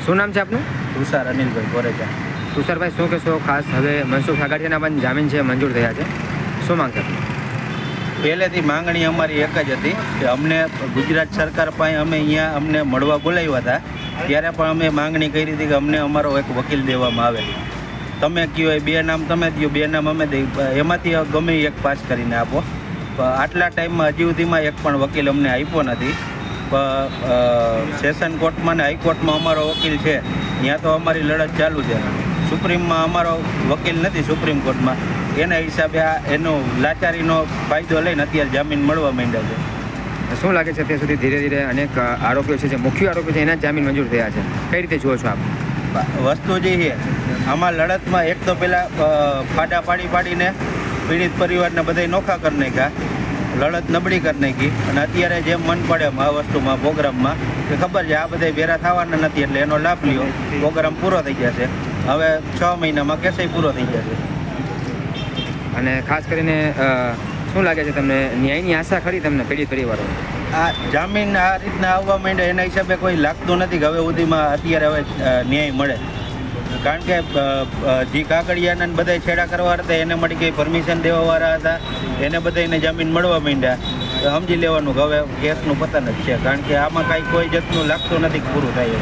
શું નામ છે આપનું? તુષાર અનિલભાઈ ગોરેજા. તુષારભાઈ, શું કહેશો? ખાસ હવે મનસુખ સાગઠિયાના પણ જામીન છે મંજૂર થયા છે, શું માંગ કરશો? પહેલેથી માંગણી અમારી એક જ હતી કે અમને ગુજરાત સરકાર પાસે અમને મળવા બોલાવ્યા હતા, ત્યારે પણ અમે માંગણી કરી હતી કે અમને અમારો એક વકીલ દેવામાં આવે. તમે કહો એ 2 નામ તમે દો, 2 નામ અમે દઈ, એમાંથી ગમે એક પાસ કરીને આપો. આટલા ટાઈમમાં હજી સુધીમાં એક પણ વકીલ અમને આપ્યો નથી. સેશન કોર્ટમાં ને હાઈકોર્ટમાં અમારો વકીલ છે, ત્યાં તો અમારી લડત ચાલુ છે. સુપ્રીમમાં અમારો વકીલ નથી, સુપ્રીમ કોર્ટમાં. એના હિસાબે એનો લાચારીનો ફાયદો લઈને અત્યારે જામીન મળવા માંડ્યા છે. શું લાગે છે અત્યાર સુધી ધીરે ધીરે અનેક આરોપીઓ છે, જે મુખ્ય આરોપીઓ છે, એના જ જામીન મંજૂર થયા છે, કઈ રીતે જુઓ છો આપ? વસ્તુ જે છે આમાં લડતમાં એક તો પહેલાં ફાડા પાડીને પીડિત પરિવારને બધા નોખા કરી નાખ્યા, લડત નબળી કરી નાખી. અને અત્યારે જેમ મન પડે એમ આ વસ્તુમાં પ્રોગ્રામમાં કે ખબર છે આ બધા ભેરા થવાના નથી, એટલે એનો લાભ લ્યો. પ્રોગ્રામ પૂરો થઈ જશે, હવે 6 મહિનામાં કેસય પૂરો થઈ જશે. અને ખાસ કરીને શું લાગે છે તમને, ન્યાયની આશા ખરી તમને પીડિત પરિવારો? આ જામીન આ રીતના આવવા માંડે એના હિસાબે કોઈ લાગતું નથી કે હવે સુધીમાં અત્યારે હવે ન્યાય મળે. કારણ કે જે કાગળિયાના બધા છેડા કરવા હતા એને મળી કંઈ પરમિશન દેવાવાળા હતા, એને બધાને જામીન મળવા માંડ્યા. સમજી લેવાનું કે હવે કેસનું પતન જ છે, કારણ કે આમાં કાંઈ કોઈ જાતનું લાગતું નથી પૂરું થાય.